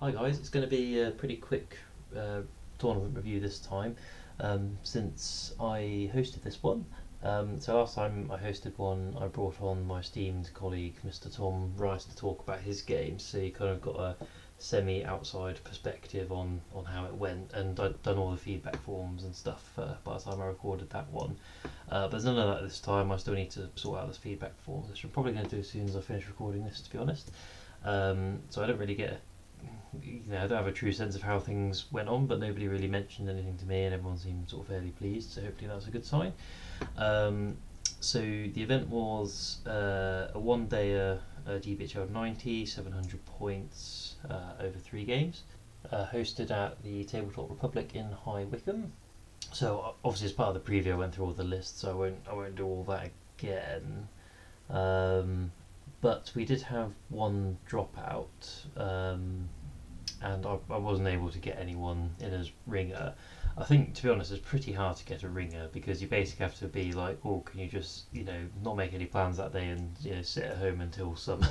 Hi guys, it's going to be a pretty quick tournament review this time since I hosted this one. So last time I hosted one, I brought on my esteemed colleague Mr. Tom Rice to talk about his games, so you kind of got a semi-outside perspective on how it went, and I'd done all the feedback forms and stuff by the time I recorded that one. But there's none of that this time. I still need to sort out those feedback forms, which I'm probably going to do as soon as I finish recording this, to be honest. So I don't really get I don't have a true sense of how things went on, but nobody really mentioned anything to me, and everyone seemed sort of fairly pleased. So hopefully that's a good sign. Um, so the event was a one-day GBHL 90, 700 points over 3 games, hosted at the Tabletop Republic in High Wycombe. So obviously, as part of the preview, I went through all the lists, so I won't do all that again. Um, but we did have one dropout, and I wasn't able to get anyone in as ringer. I think, to be honest, it's pretty hard to get a ringer because you basically have to be like, oh, can you just, not make any plans that day and sit at home until summer.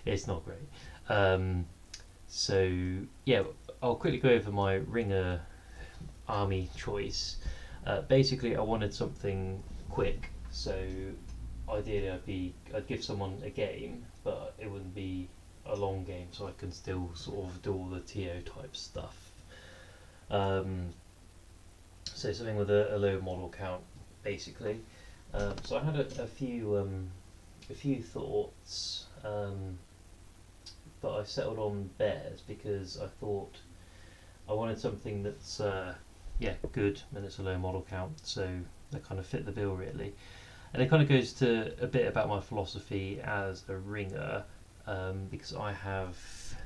It's not great. Um, so yeah, I'll quickly go over my ringer army choice. Basically, I wanted something quick, so ideally I'd give someone a game, but it wouldn't be a long game, so I can still sort of do all the TO type stuff. Um, so something with a low model count, basically. So I had a few thoughts, but I settled on bears because I thought I wanted something that's good and it's a low model count, so that kind of fit the bill really. And it kind of goes to a bit about my philosophy as a ringer, because I have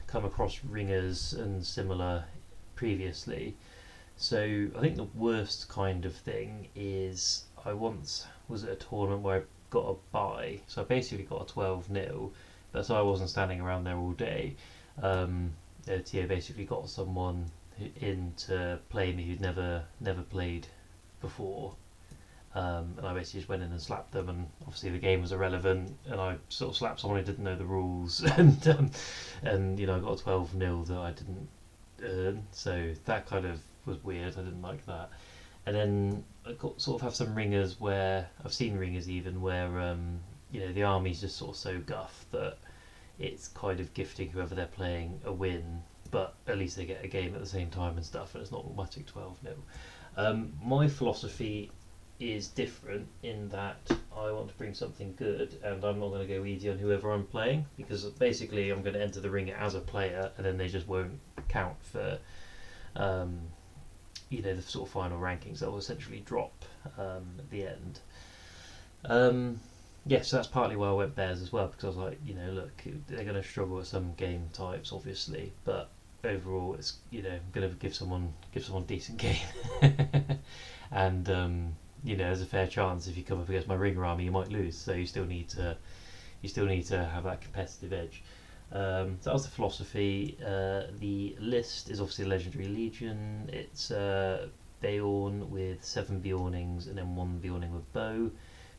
come across ringers and similar previously. So I think the worst kind of thing is I once was at a tournament where I got a bye, so I basically got a 12-0, but so I wasn't standing around there all day. TA basically got someone in to play me who'd never played before, and I basically just went in and slapped them, and obviously the game was irrelevant, and I sort of slapped someone who didn't know the rules, and I got a 12-0 that I didn't earn, so that kind of was weird. I didn't like that. And then I got sort of have some ringers where I've seen ringers even where the army's just sort of so guff that it's kind of gifting whoever they're playing a win, but at least they get a game at the same time and stuff, and it's not automatic 12-0. My philosophy is different in that I want to bring something good, and I'm not going to go easy on whoever I'm playing, because basically I'm going to enter the ring as a player, and then they just won't count for the sort of final rankings. They'll essentially drop at the end. So that's partly why I went bears as well, because I was like, look, they're going to struggle with some game types, obviously, but overall, it's I'm going to give someone a decent game, and there's a fair chance if you come up against my ringer army, you might lose. So you still need to have that competitive edge. So that was the philosophy. The list is obviously Legendary Legion. It's Beorn with 7 Beornings and then 1 Beorning with bow.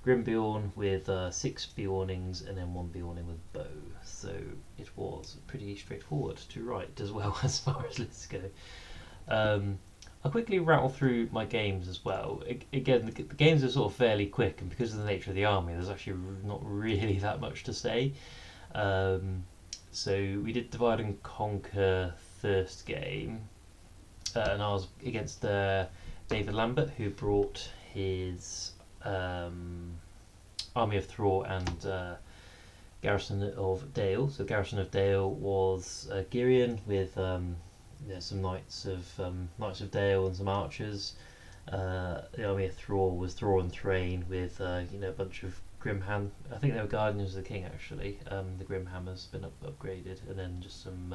Grimbeorn with 6 Beornings and then 1 Beorning with bow. So it was pretty straightforward to write as well as far as lists go. I'll quickly rattle through my games as well. Again, the games are sort of fairly quick, and because of the nature of the army, there's actually not really that much to say. So we did divide and conquer first game, and I was against David Lambert, who brought his Army of Thrall and Garrison of Dale. So Garrison of Dale was Girion with some Knights of Dale and some archers. The Army of Thrall was Thrall and Thrain with a bunch of Grimham. I think they were Guardians of the King actually. The Grimhammer's been upgraded, and then just some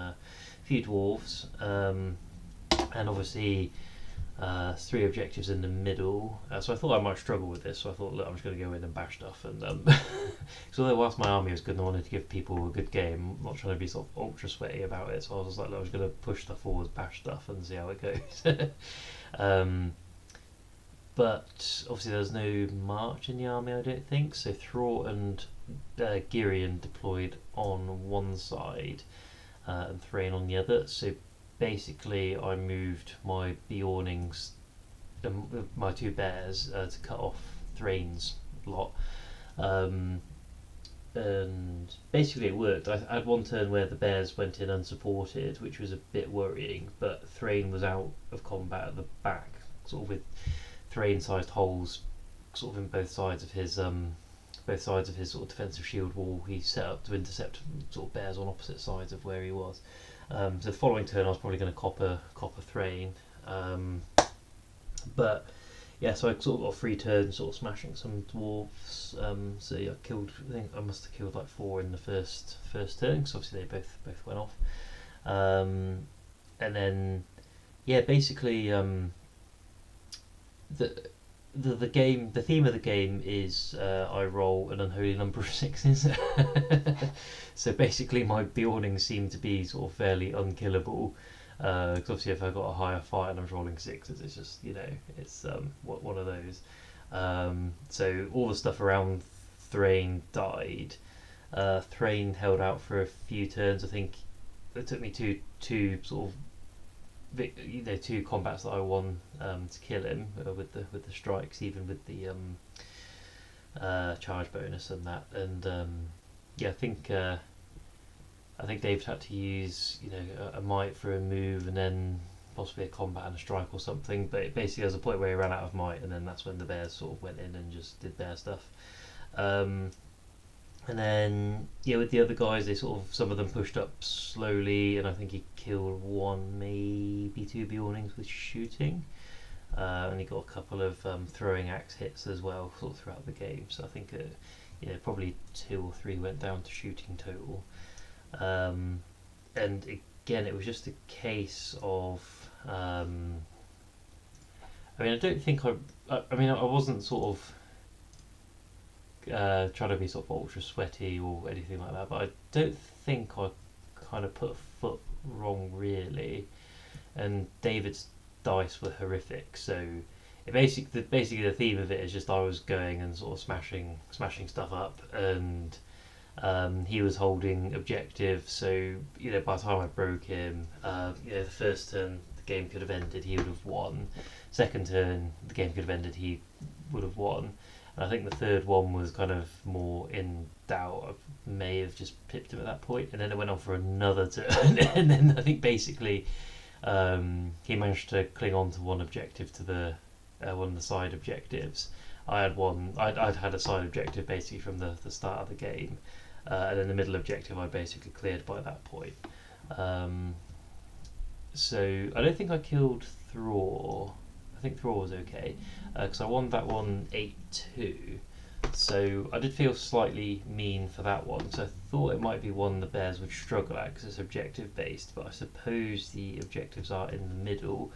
few dwarves, and obviously 3 objectives in the middle. So I thought I might struggle with this. So I thought, look, I'm just going to go in and bash stuff. And so although whilst my army was good and I wanted to give people a good game, I'm not trying to be sort of ultra sweaty about it. So I was like, look, I'm just going to push stuff forwards, bash stuff, and see how it goes. But obviously there's no march in the army, I don't think. So Thrall and Girion deployed on one side, and Thrain on the other. So basically, I moved my Beornings, my two bears, to cut off Thrain's lot. Um, and basically, it worked. I had one turn where the bears went in unsupported, which was a bit worrying, but Thrain was out of combat at the back, sort of with Thrain-sized holes sort of in both sides of his sort of defensive shield wall. He set up to intercept sort of bears on opposite sides of where he was. So the following turn I was probably going to copper Thrain, but yeah, so I sort of got 3 turns sort of smashing some dwarves. So yeah, I think I must have killed like 4 in the first turn, because obviously they both went off. And then yeah, basically the game, the theme of the game is I roll an unholy number of 6s. So basically my Beornings seem to be sort of fairly unkillable, because obviously if I got a higher fight and I was rolling 6s, it's just, it's one of those. So all the stuff around Thrain died. Thrain held out for a few turns. I think it took me two sort of 2 combats that I won to kill him with the strikes, even with the charge bonus and that. And yeah, I think David had to use a might for a move, and then possibly a combat and a strike or something. But basically, there was a point where he ran out of might, and then that's when the bears sort of went in and just did bear stuff. And then yeah, with the other guys, they sort of, some of them pushed up slowly, and I think he killed 1, maybe 2 Beornings with shooting, and he got a couple of throwing axe hits as well, sort of throughout the game. So I think probably 2 or 3 went down to shooting total. And again, it was just a case of I don't think I wasn't sort of trying to be sort of ultra sweaty or anything like that, but I don't think I kind of put a foot wrong really. And David's dice were horrific, so basically the theme of it is just I was going and sort of smashing stuff up, and he was holding objective. So by the time I broke him, the first turn the game could have ended, he would have won. Second turn the game could have ended, he would have won. I think the third one was kind of more in doubt. I may have just pipped him at that point, and then it went on for another turn. And then I think basically he managed to cling on to one objective, to the one of the side objectives. I'd had a side objective basically from the start of the game, and then the middle objective I basically cleared by that point. So I don't think I killed Thror. I think Thror was okay, because I won that one 8-2. So I did feel slightly mean for that one. So I thought it might be one the bears would struggle at, because it's objective based. But I suppose the objectives are in the middle,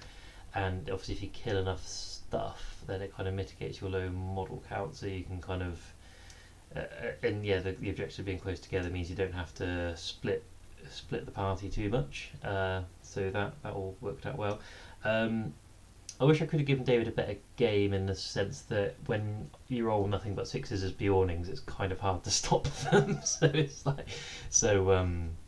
and obviously if you kill enough stuff, then it kind of mitigates your low model count. So you can kind of and yeah, the objectives being close together means you don't have to split the party too much. So that all worked out well. I wish I could have given David a better game, in the sense that when you roll nothing but 6s as Beornings, it's kind of hard to stop them.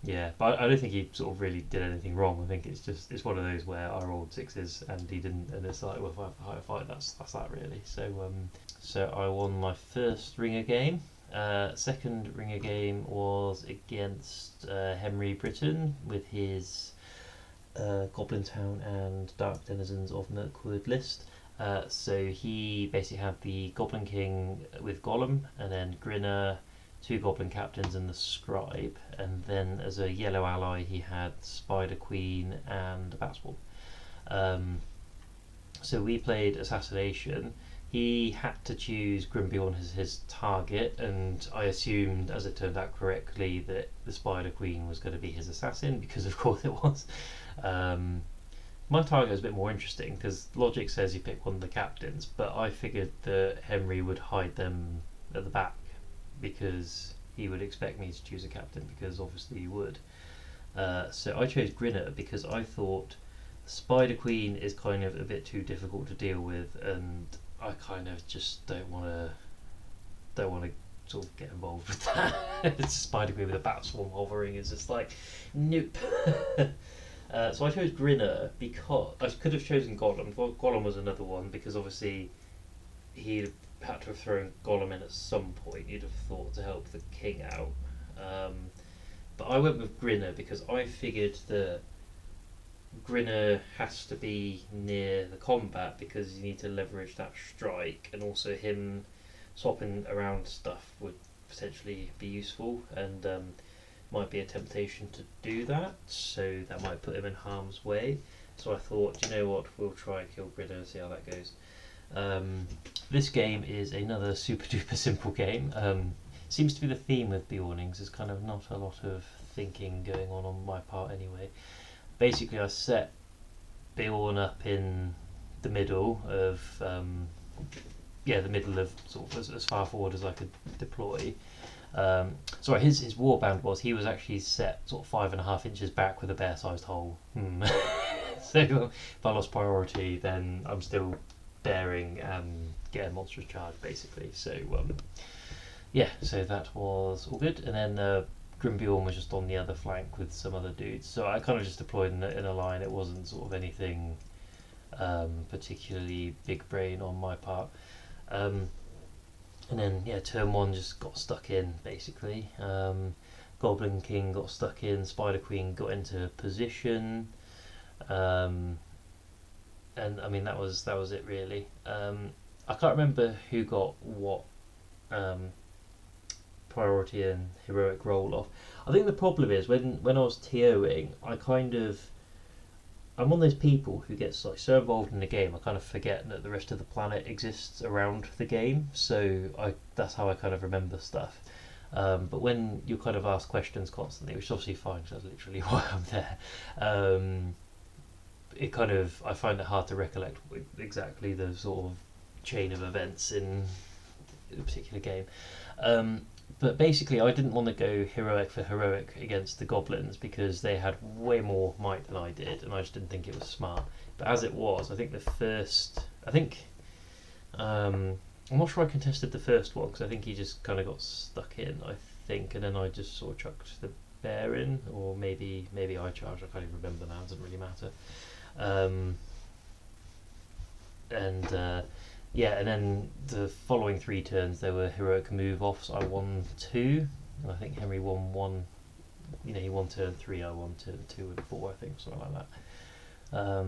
Yeah. But I don't think he sort of really did anything wrong. I think it's one of those where I rolled 6s and he didn't, and it's like, well, if I have a higher fight, that's that really. So I won my first Ringer game. Second Ringer game was against Henry Britton with his Goblin Town and Dark Denizens of Mirkwood list. So he basically had the Goblin King with Gollum, and then Grinner, 2 Goblin Captains and the Scribe, and then as a yellow ally he had Spider Queen and a Bat Swarm. So we played Assassination. He had to choose Grimbeorn as his target, and I assumed, as it turned out correctly, that the Spider Queen was going to be his assassin, because of course it was. My target was a bit more interesting, because logic says you pick one of the captains, but I figured that Henry would hide them at the back, because he would expect me to choose a captain, because obviously he would. So I chose Grinner because I thought Spider Queen is kind of a bit too difficult to deal with, and I kind of just don't want to sort of get involved with that. It's a spider queen with a bat swarm hovering. It's just like, nope. So I chose Grinner because I could have chosen Gollum. Well, Gollum was another one because obviously he'd had to have thrown Gollum in at some point. You'd have thought to help the king out. But I went with Grinner because I figured that Grinner has to be near the combat because you need to leverage that strike, and also him swapping around stuff would potentially be useful, and might be a temptation to do that, so that might put him in harm's way. So I thought, you know what, we'll try kill Grinner and see how that goes. This game is another super duper simple game. Seems to be the theme with Beornings. There's kind of not a lot of thinking going on my part anyway. Basically, I set Beorn up in the middle of the middle of sort of as far forward as I could deploy. Sorry, his warband was, he was actually set sort of 5.5 inches back with a bear-sized hole. So if I lost priority, then I'm still bearing and get a monstrous charge basically. So so that was all good. And then Grimbeorn was just on the other flank with some other dudes. So I kind of just deployed in a line. It wasn't sort of anything particularly big brain on my part. And then turn one just got stuck in basically. Goblin King got stuck in. Spider Queen got into position. And I mean that was it really. I can't remember who got what priority and heroic roll off. I think the problem is when I was TOing, I'm one of those people who gets like so involved in the game I kind of forget that the rest of the planet exists around the game, so that's how I kind of remember stuff. But when you kind of ask questions constantly, which is obviously fine because that's literally why I'm there, I find it hard to recollect exactly the sort of chain of events in a particular game. But basically I didn't want to go heroic for heroic against the goblins because they had way more might than I did, and I just didn't think it was smart. But as it was, I think I'm not sure I contested the first one because I think he just kind of got stuck in, I think, and then I just sort of chucked the bear in, or maybe I charged, I can't even remember now, it doesn't really matter. And then the following 3 turns there were heroic move offs. I won 2, and I think Henry won 1. He won turn 3, I won turn 2 and 4, I think, something like that.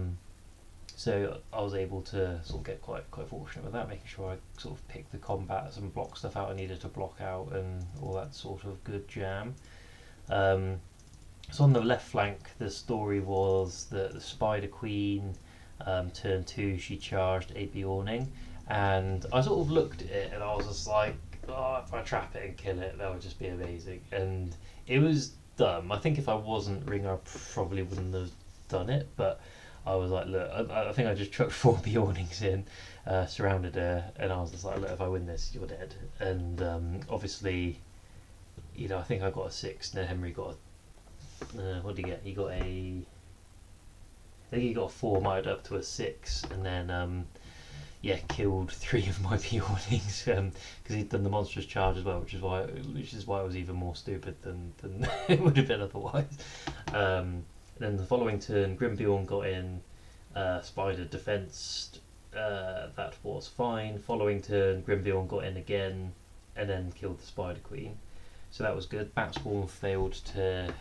So I was able to sort of get quite fortunate with that, making sure I sort of picked the combats and block stuff out I needed to block out and all that sort of good jam. So on the left flank, the story was that the Spider Queen, turn 2, she charged a Beorning, and I sort of looked at it and I was just like, oh, if I trap it and kill it, that would just be amazing. And it was dumb. I think if I wasn't Ringer, I probably wouldn't have done it, but I was like, look, I think I just chucked 4 Beornings in, surrounded her, and I was just like, look, if I win this, you're dead. And obviously, I think I got a 6, and then Henry got what did he get? He got I think he got a 4, might up to a 6, and then killed 3 of my Beornings because he'd done the monstrous charge as well, which is why it was even more stupid than it would have been otherwise. And then the following turn, Grimbeorn got in, Spider defensed, that was fine. Following turn, Grimbeorn got in again, and then killed the Spider Queen, so that was good. Batswarm failed to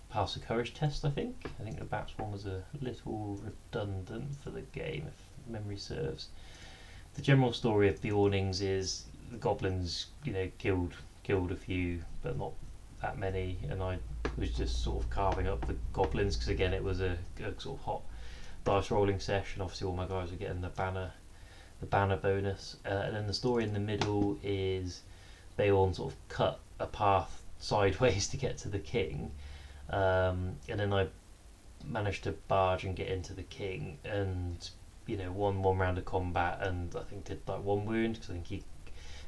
pass a courage test, I think. The Batswarm was a little redundant for the game, if memory serves. The general story of Beornings is the goblins, killed a few, but not that many, and I was just sort of carving up the goblins because again it was a sort of hot dice rolling session. Obviously all my guys were getting the banner bonus, and then the story in the middle is Beorn sort of cut a path sideways to get to the king, and then I managed to barge and get into the king, and won 1 round of combat, and I think did like 1 wound because I think he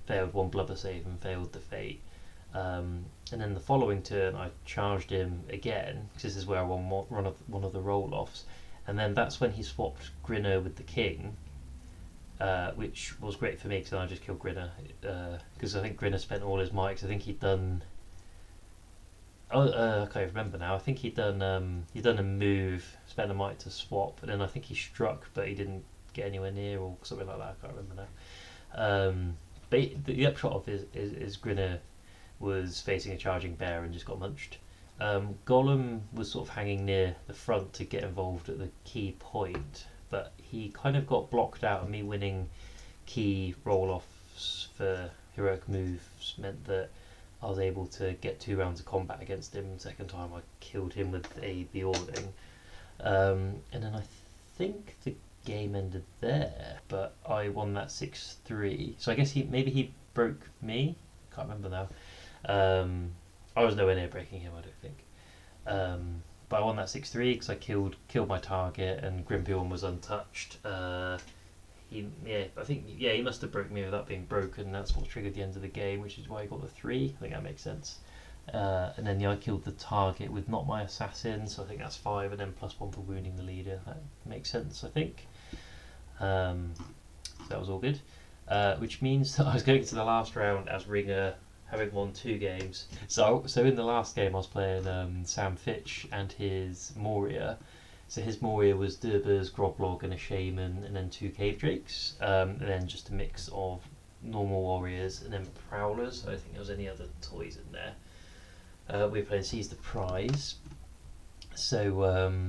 failed 1 blubber save and failed the fate. And then the following turn I charged him again because this is where I won one of the roll offs, and then that's when he swapped Grinner with the king, which was great for me because then I just killed Grinner, because I think Grinner spent all his mics. I think he'd done. I can't remember now. I think he'd done a move, spent a mic to swap, and then I think he struck, but he didn't get anywhere near or something like that. I can't remember now. But the upshot of it is Grinner was facing a charging bear and just got munched. Gollum was sort of hanging near the front to get involved at the key point, but he kind of got blocked out, and me winning key roll-offs for heroic moves meant that I was able to get 2 rounds of combat against him. Second time I killed him with a Beorning. And then I think the game ended there, but I won that 6-3. So I guess maybe he broke me. Can't remember now. I was nowhere near breaking him, I don't think. But I won that 6-3 because I killed my target, and Grimbeorn was untouched. He must have broke me without being broken. That's what triggered the end of the game, which is why I got the 3. I think that makes sense. And then I killed the target with not my assassin, so I think that's 5, and then +1 for wounding the leader. That makes sense, I think. So that was all good. Which means that I was going to the last round as Ringer, having won 2 games. So in the last game I was playing Sam Fitch and his Moria. So his Moria was Durbers, Groblog and a Shaman, and then 2 Cave Drakes, and then just a mix of normal warriors and then Prowlers. I don't think there was any other toys in there. We were playing Seize the Prize. So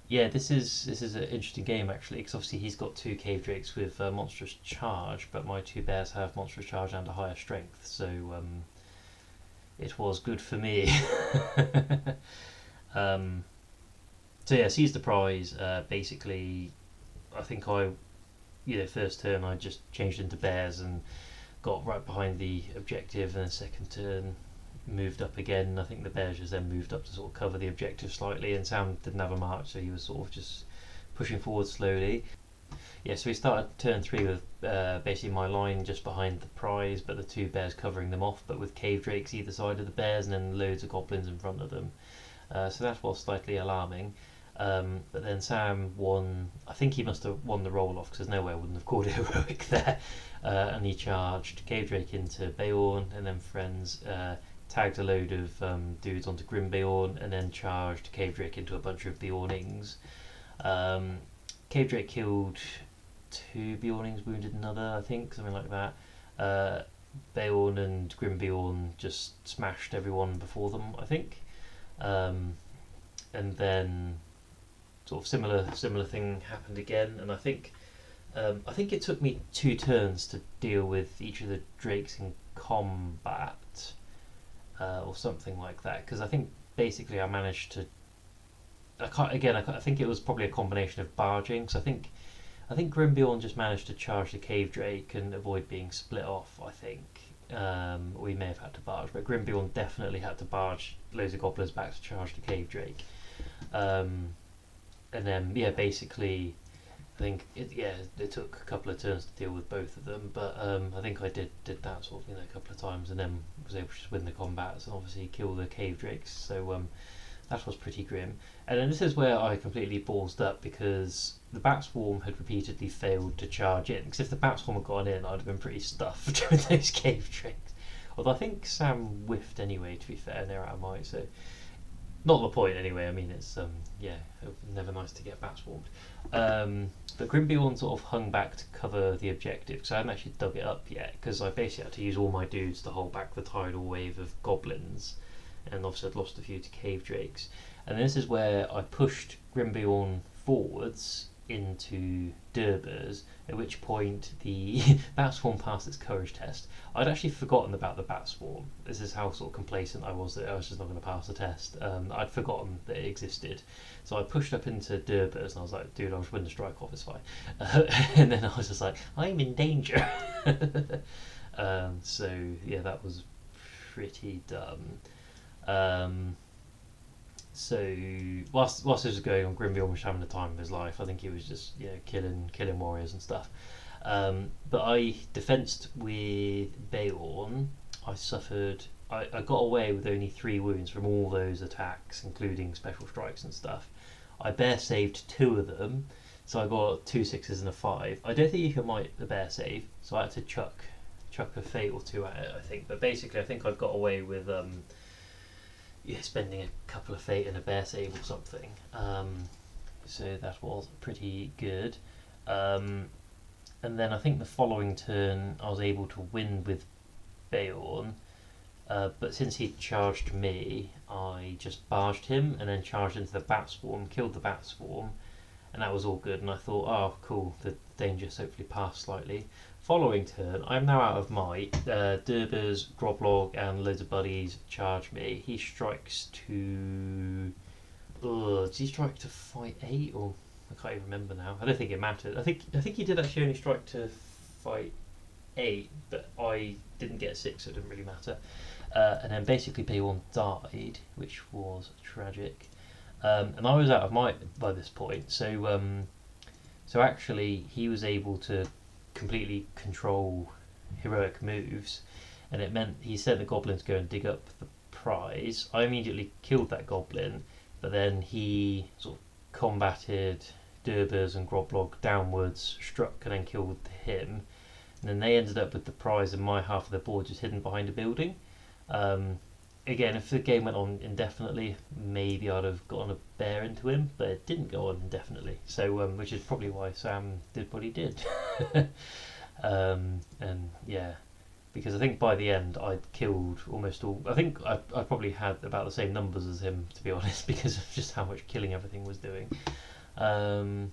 this is an interesting game actually, because obviously he's got 2 Cave Drakes with Monstrous Charge, but my 2 bears have Monstrous Charge and a higher strength, so it was good for me. So yeah, Seize the Prize. Basically, I think first turn I just changed into bears and got right behind the objective, and then second turn moved up again. I think the bears just then moved up to sort of cover the objective slightly, and Sam didn't have a march, so he was sort of just pushing forward slowly. Yeah, so we started turn 3 with basically my line just behind the prize, but the 2 bears covering them off, but with Cave Drakes either side of the bears, and then loads of goblins in front of them. So that was slightly alarming. But then Sam won. I think he must have won the roll-off, because there's no way I wouldn't have called it heroic there. And he charged Cave Drake into Beorn, and then friends tagged a load of dudes onto Grimbeorn, and then charged Cave Drake into a bunch of Beornings. Cave Drake killed 2 Beornings, wounded another, I think, something like that. Beorn and Grimbeorn just smashed everyone before them, I think. And then sort of similar thing happened again, and I think it took me 2 turns to deal with each of the drakes in combat, or something like that, because I think basically I managed to. I think it was probably a combination of barging. So I think Grimbeorn just managed to charge the Cave Drake and avoid being split off. I think we may have had to barge, but Grimbeorn definitely had to barge loads of goblins back to charge the Cave Drake. And then basically I think it took a couple of turns to deal with both of them, but I think I did that sort of a couple of times, and then was able to just win the combats and obviously kill the Cave Drakes. So that was pretty grim. And then this is where I completely ballsed up, because the Bat Swarm had repeatedly failed to charge in, because if the Bat Swarm had gone in, I'd have been pretty stuffed with those Cave Drakes. Although I think Sam whiffed anyway, to be fair, and they're out of might, so not the point anyway. I mean, it's never nice to get Bat Swarmed. But Grimbeorn sort of hung back to cover the objective, because I hadn't actually dug it up yet, because I basically had to use all my dudes to hold back the tidal wave of goblins, and obviously I'd lost a few to Cave Drakes. And this is where I pushed Grimbeorn forwards into Durbers, at which point the Bat Swarm passed its courage test. I'd actually forgotten about the Bat Swarm. This is how sort of complacent I was that I was just not going to pass the test. I'd forgotten that it existed. So I pushed up into Durbers, and I was like, dude, I'll just win the strike off, it's fine. And then I was just like, I'm in danger. So yeah, that was pretty dumb. So whilst this was going on, Grimbeorn was having the time of his life. I think he was just killing warriors and stuff. But I defensed with Beorn. I got away with only 3 wounds from all those attacks, including special strikes and stuff. I bear saved 2 of them, So I got 2 6s and a 5. I don't think you can might the bear save, so I had to chuck a fate or two at it, I think. But basically, I think I got away with spending a couple of fate and a bear save or something. So that was pretty good. And then I think the following turn I was able to win with Beorn, but since he charged me, I just barged him and then charged into the bat swarm, killed the bat swarm, and that was all good. And I thought, oh, cool, the danger's hopefully passed slightly. Following turn, I'm now out of might. Durbers, Groblog, and loads of buddies charge me. He strikes to. Does he strike to fight 8 or I can't even remember now. I don't think it mattered. I think he did actually only strike to fight 8, but I didn't get a 6, so it didn't really matter. And then basically Beorn died, which was tragic. And I was out of might by this point, so actually he was able to completely control heroic moves, and it meant he sent the goblin to go and dig up the prize. I immediately killed that goblin, but then he sort of combated Durbers and Groblog downwards, struck and then killed him, and then they ended up with the prize and my half of the board just hidden behind a building. Again, if the game went on indefinitely, maybe I'd have gotten a bear into him, but it didn't go on indefinitely, so which is probably why Sam did what he did. And yeah, because I think by the end I'd killed almost all. I think I probably had about the same numbers as him, to be honest, because of just how much killing everything was doing. I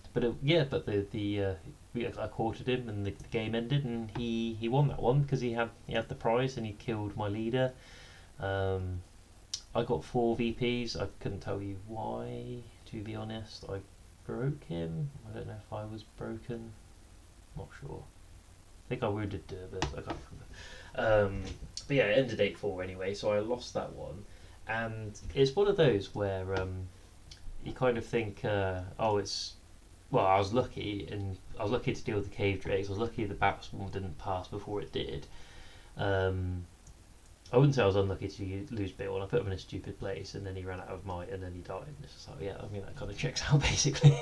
quartered him, and the game ended, and he won that one because he had the prize and he killed my leader. I got 4 VPs. I couldn't tell you why, to be honest. I broke him. I don't know if I was broken. Not sure. I think I wounded Durbers. I can't remember. But yeah, it ended 8-4 anyway, so I lost that one. And it's one of those where you kind of think, I was lucky, and I was lucky to deal with the cave drakes. I was lucky the bat swarm didn't pass before it did. I wouldn't say I was unlucky to lose Beorn. I put him in a stupid place, and then he ran out of might, and then he died. And it's just like, yeah, I mean, that kind of checks out basically.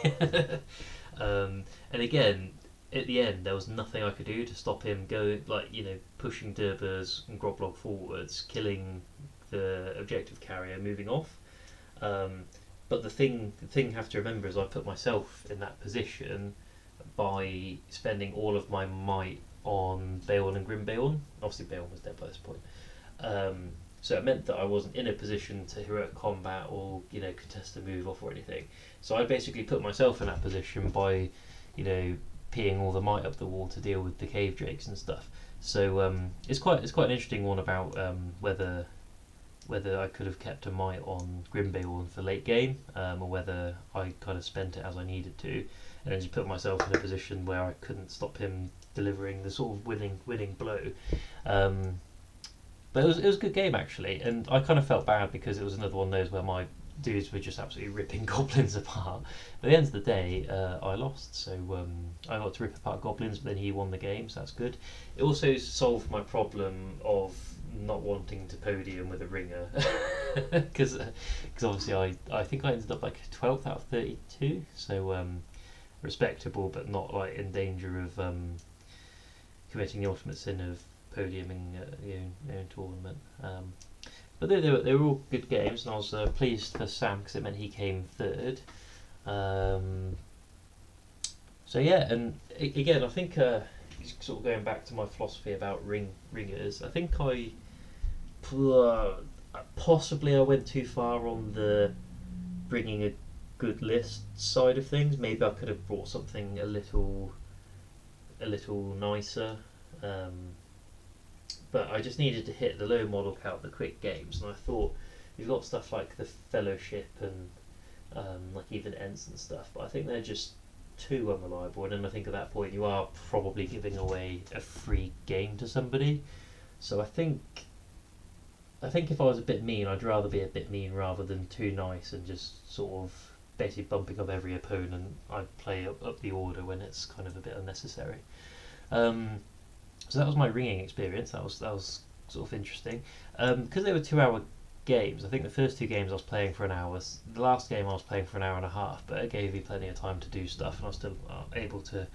And again, at the end, there was nothing I could do to stop him going, pushing Durbers and Groblog forwards, killing the objective carrier, moving off. But the thing you have to remember is I put myself in that position by spending all of my might on Beorn and Grim Beorn. Obviously, Beorn was dead by this point. So it meant that I wasn't in a position to heroic combat or contest a move off or anything. So I basically put myself in that position by peeing all the might up the wall to deal with the cave drakes and stuff. So it's quite an interesting one about whether I could have kept a might on Grimbeorn for late game, or whether I kind of spent it as I needed to, and then just put myself in a position where I couldn't stop him delivering the sort of winning blow. But it was a good game actually, and I kind of felt bad because it was another one of those where my dudes were just absolutely ripping goblins apart. But at the end of the day, I lost, so I got to rip apart goblins, but then he won the game, so that's good. It also solved my problem of not wanting to podium with a ringer, because obviously I think I ended up like 12th out of 32, so respectable, but not like in danger of committing the ultimate sin of podiuming your own tournament. But they were all good games, and I was pleased for Sam because it meant he came third. So yeah, and again, I think sort of going back to my philosophy about ringers, I think I possibly went too far on the bringing a good list side of things. Maybe I could have brought something a little nicer. But I just needed to hit the low model count, the quick games, and I thought you've got stuff like the Fellowship and like even Ents and stuff, but I think they're just too unreliable. And then I think at that point you are probably giving away a free game to somebody. So I think if I was a bit mean, I'd rather be a bit mean rather than too nice and just sort of basically bumping up every opponent. I'd play up the order when it's kind of a bit unnecessary. So that was my ringing experience. That was sort of interesting because they were 2-hour games. I think the first 2 games I was playing for an hour. The last game I was playing for an hour and a half, but it gave me plenty of time to do stuff, and I was still able to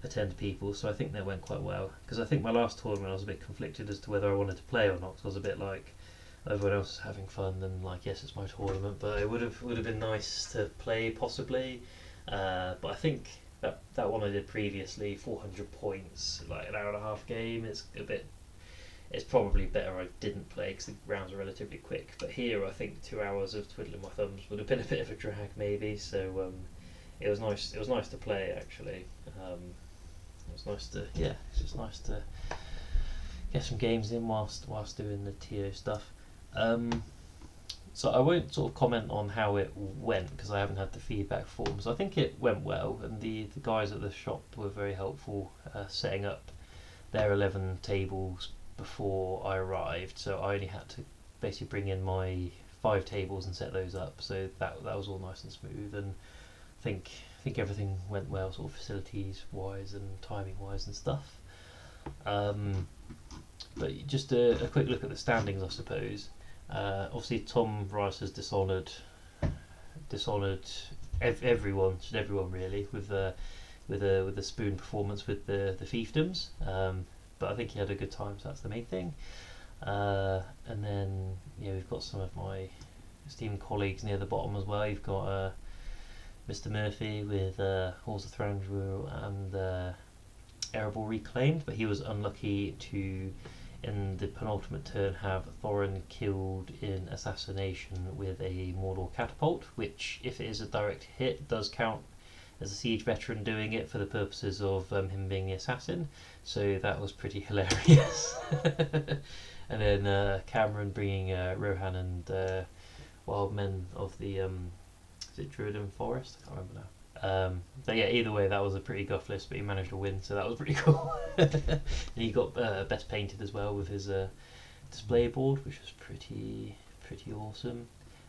attend people. So I think that went quite well. Because I think my last tournament I was a bit conflicted as to whether I wanted to play or not. Cause I was a bit like everyone else is having fun, and like yes, it's my tournament, but it would have been nice to play possibly. But I think that one I did previously, 400 points, like an hour and a half game. It's probably better I didn't play because the rounds are relatively quick. But here, I think 2 hours of twiddling my thumbs would have been a bit of a drag, maybe. So it was nice. It was nice to play, actually. It was nice to It's just nice to get some games in whilst doing the TO stuff. So I won't sort of comment on how it went because I haven't had the feedback forms. I think it went well, and the guys at the shop were very helpful setting up their 11 tables before I arrived. So I only had to basically bring in my 5 tables and set those up. So that was all nice and smooth, and I think everything went well, sort of facilities wise and timing wise and stuff. But just a quick look at the standings, I suppose. Obviously, Tom Rice has dishonoured everyone really with the spoon performance with the fiefdoms. But I think he had a good time, so that's the main thing. And then we've got some of my esteemed colleagues near the bottom as well. You've got Mr. Murphy with Halls of Thrones Rule and Erebor Reclaimed, but he was unlucky to, in the penultimate turn, have Thorin killed in assassination with a Mordor catapult, which, if it is a direct hit, does count as a siege veteran doing it for the purposes of him being the assassin. So that was pretty hilarious. And then Cameron bringing Rohan and Wild Men of the is it Druiden Forest? I can't remember now. But yeah, either way, that was a pretty guff list, but he managed to win, so that was pretty cool. And he got best painted as well with his display board, which was pretty awesome.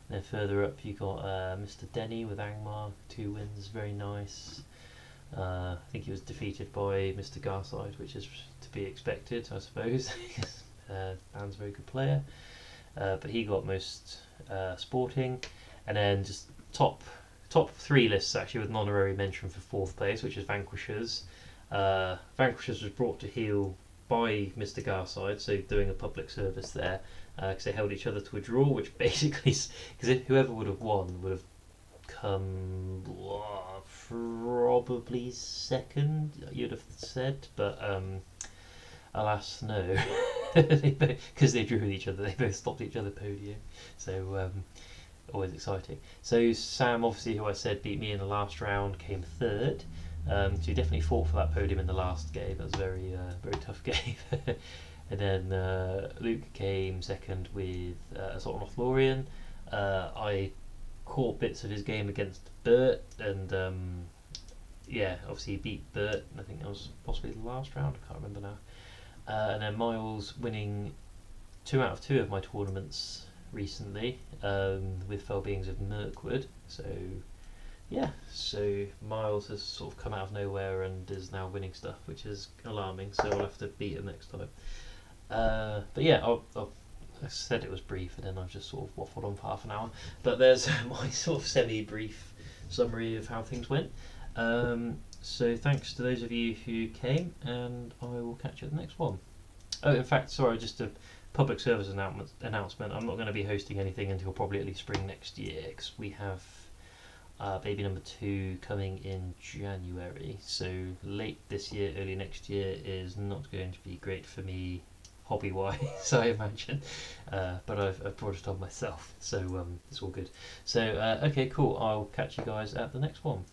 And then further up, you got Mr. Denny with Angmar, 2 wins, very nice. I think he was defeated by Mr. Garside, which is to be expected, I suppose, because Dan's a very good player. But he got most sporting, and then just top 3 lists actually with an honorary mention for 4th place, which is Vanquishers. Vanquishers was brought to heel by Mr. Garside, so doing a public service there, because they held each other to a draw, which basically, because whoever would have won would have come probably second, you'd have said, but alas no, because they drew with each other, they both stopped each other podium, so always exciting. So Sam, obviously, who I said beat me in the last round, came 3rd. So he definitely fought for that podium in the last game. That was a very tough game. And then Luke came 2nd with Assault on Lothlorien. I caught bits of his game against Bert, and obviously he beat Bert. I think that was possibly the last round. I can't remember now. And then Miles winning 2 out of 2 of my tournaments recently, with Fell Beings of Mirkwood. So Miles has sort of come out of nowhere and is now winning stuff, which is alarming, so I'll have to beat him next time. But yeah, I said it was brief, and then I've just sort of waffled on for half an hour, but there's my sort of semi-brief summary of how things went. So thanks to those of you who came, and I will catch you at the next one. Oh, in fact, sorry, just a public service announcement. I'm not going to be hosting anything until probably at least spring next year, because we have baby number 2 coming in January. So late this year, early next year is not going to be great for me hobby-wise, I imagine. But I've brought it on myself, so it's all good. So okay, cool. I'll catch you guys at the next one.